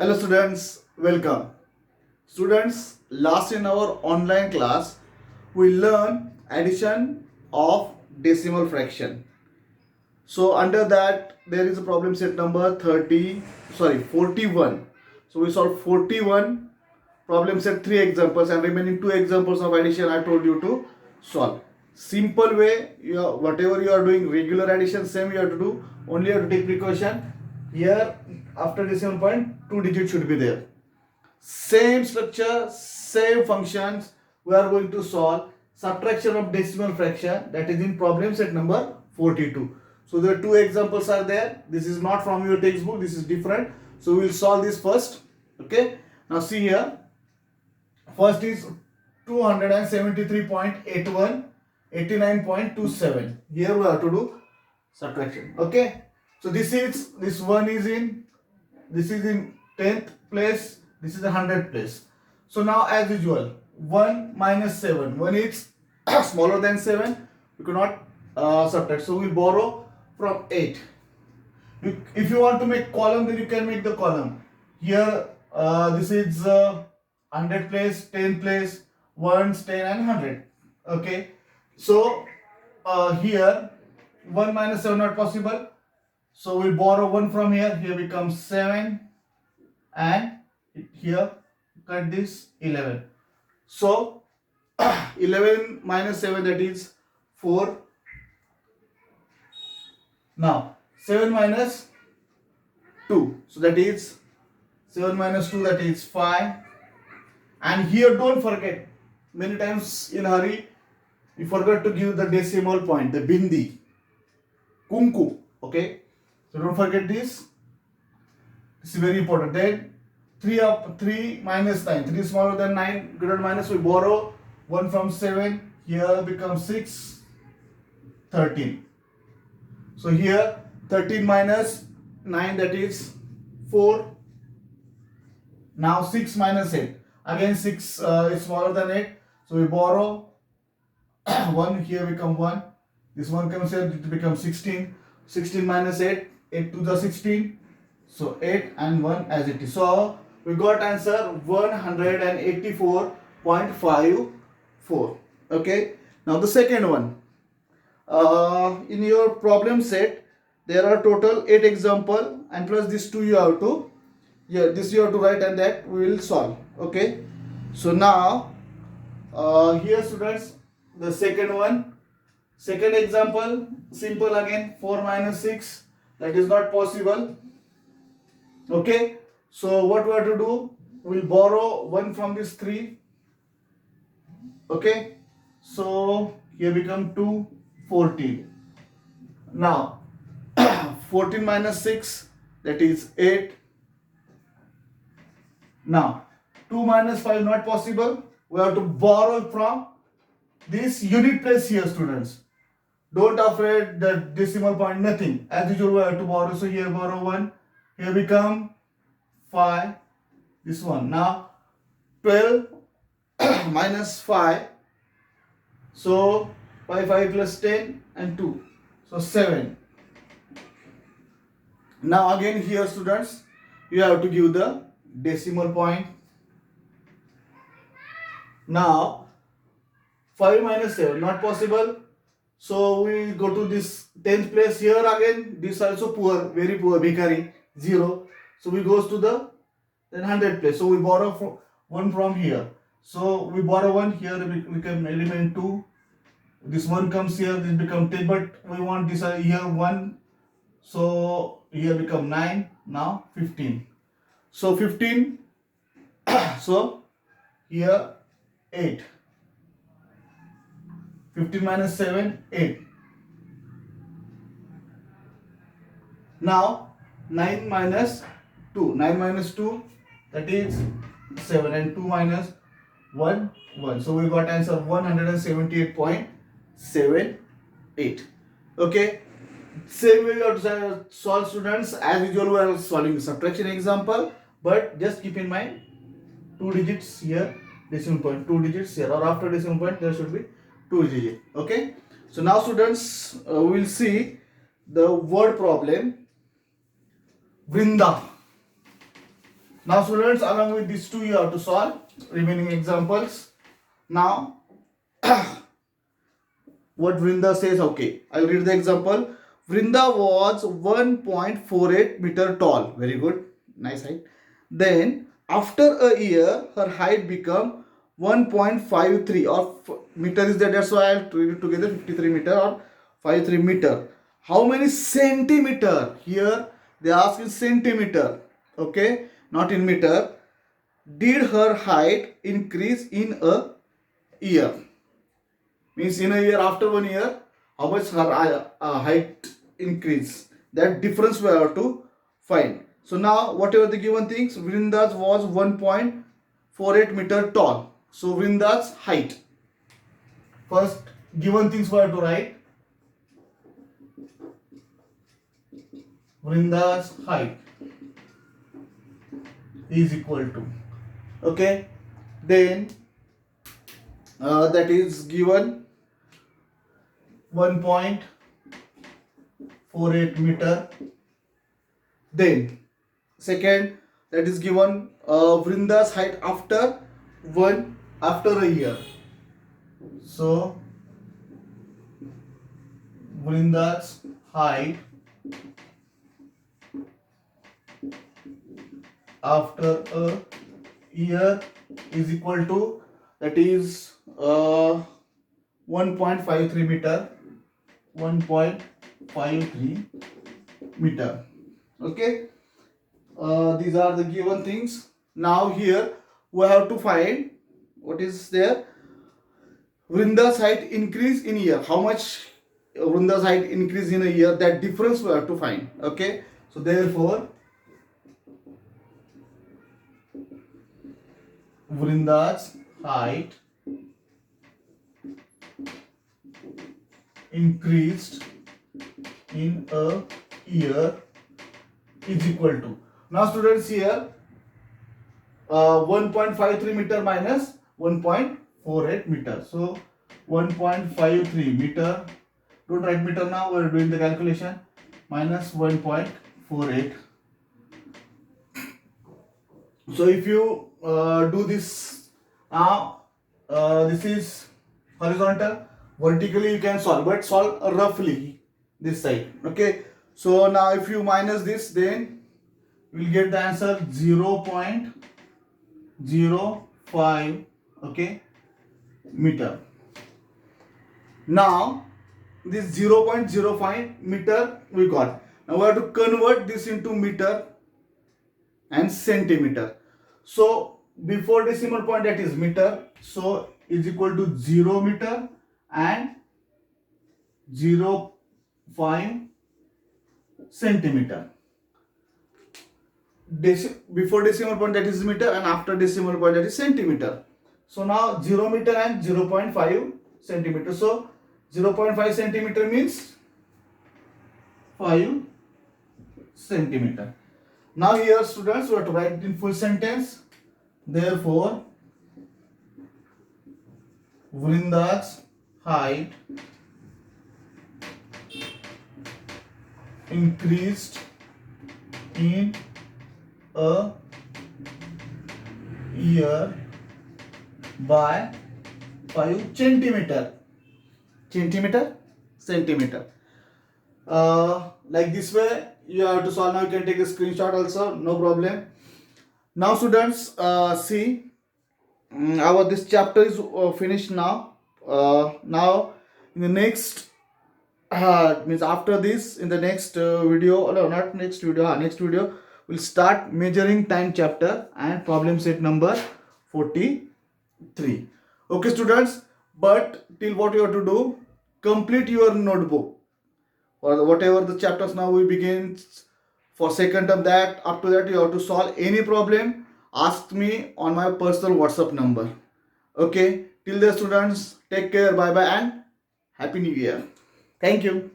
Hello students, welcome. Students, last in our online class, we learn addition of decimal fraction. So under that there is a problem set number 41. So we solve 41 problem set 3 examples and remaining 2 examples of addition I told you to solve. Simple way, whatever you are doing regular addition same you have to do, only you have to take precaution. Here after decimal point 2 digits should be there. Same structure, same functions, we are going to solve subtraction of decimal fraction, that is in problem set number 42. So the two examples are there. This is not from your textbook, this is different. So we will solve this first. Okay, now see here. First is 273.81, 89.27. Here we have to do subtraction. Okay, so this one is in, this is in 10th place, this is the 100th place. So now as usual, 1 minus 7, 1 is smaller than 7, we cannot subtract, so we will borrow from 8. If you want to make column, then you can make the column. Here this is 100 place, 10 place, 1s, 10 and 100. Okay, so here 1 minus 7 not possible, so we borrow 1 from here, here becomes 7 and here cut this 11. So 11 minus 7, that is 4. Now 7 minus 2, so that is 7 minus 2, that is 5. And here don't forget, many times in hurry you forgot to give the decimal point, the bindi, kunku. Okay, so don't forget this. This is very important. Then 3 minus 9, 3 is smaller than 9, greater than minus, we borrow 1 from 7, here becomes 6, 13. So here 13 minus 9, that is 4. Now 6 minus 8, again 6 is smaller than 8, so we borrow 1, here become 1, this one comes here, it becomes 16. 16 minus 8, 8 to the 16, so 8 and 1 as it is. So we got answer 184.54. Okay, now the second one. In your problem set there are total 8 example and plus this 2 you have to, this you have to write and that we will solve. Okay, so now here students, the second one, second example, simple again, 4 minus 6, that is not possible. Okay, so what we have to do, we will borrow 1 from this 3. Okay, so here become 2, 14. Now 14 minus 6, that is 8. Now 2 minus 5 not possible, we have to borrow from this unit place here students. Don't afraid the decimal point, nothing, as usual we have to borrow. So here borrow 1, here become 5, this one. Now 12 minus 5, so 5 plus 10 and 2, so 7. Now again here students, you have to give the decimal point. Now 5 minus 7 not possible, so we go to this 10th place. Here again this also poor, very poor, bhikari, 0, so we goes to the 100th place, so we borrow 1 from here, so we borrow 1, here we can element 2, this 1 comes here, this become 10, but we want this here 1, so here become 9, now 15, so 15 so here 8, 15 minus 7, 8. Now 9 minus 2, 9 minus 2, that is 7, and 2 minus 1, 1. So we got answer 178.78. Okay, same way you have to solve students, as usual we are solving subtraction example, but just keep in mind 2 digits here, decimal point 2 digits here, or after decimal point there should be 2 digits. Okay, so now students we will see the word problem Vrinda. Now students, along with these two you have to solve remaining examples. Now what Vrinda says, okay, I'll read the example. Vrinda was 1.48 meter tall. Very good. Nice height. Then after a year, her height become 1.53 or meter is there. That's why I'll read it together 53 meter or 53 meter. How many centimeter? Here they ask in centimeter. Okay, not in meter. Did her height increase in a year? Means in a year, after 1 year, how much her height increase? That difference we have to find. So now whatever the given things, Vrinda's was 1.48 meter tall. So Vrinda's height. First given things we have to write. Vrinda's height is equal to, okay, then that is given 1.48 meter. Then second, that is given Vrinda's height after a year. So Vrinda's height after a year is equal to, that is 1.53 meter. 1.53 meter. Okay, these are the given things. Now here we have to find what is there. Vrinda's height increase in year. How much Vrinda's height increase in a year? That difference we have to find. Okay, so therefore Vrinda's height increased in a year is equal to, now students here 1.53 meter minus 1.48 meter. So 1.53 meter, don't write meter now, we are doing the calculation, minus 1.48. So if you do this now, this is horizontal, vertically you can solve, but solve roughly this side. Okay, so now if you minus this, then we will get the answer 0.05, okay, meter. Now this 0.05 meter we got. Now we have to convert this into meter and centimeter. So before decimal point, that is meter, so is equal to 0 meter and 0.5 centimeter. Before decimal point, that is meter, and after decimal point, that is centimeter. So now 0 meter and 0.5 centimeter. So 0.5 centimeter means 5 centimeter. Now here students, we have to write it in full sentence. Therefore Vrinda's height increased in a year by 5 centimeter. Centimeter. Like this way you have to solve. Now you can take a screenshot also, no problem. Now students, see, our this chapter is finished now. Now in the next means after this, in the next video, no, not next video, next video we'll start measuring time chapter and problem set number 43. Okay students, but till what you have to do, complete your notebook or whatever the chapters. Now we begin for second term, that up to that you have to solve any problem, ask me on my personal WhatsApp number. Okay, till then students, take care, bye bye and happy new year. Thank you.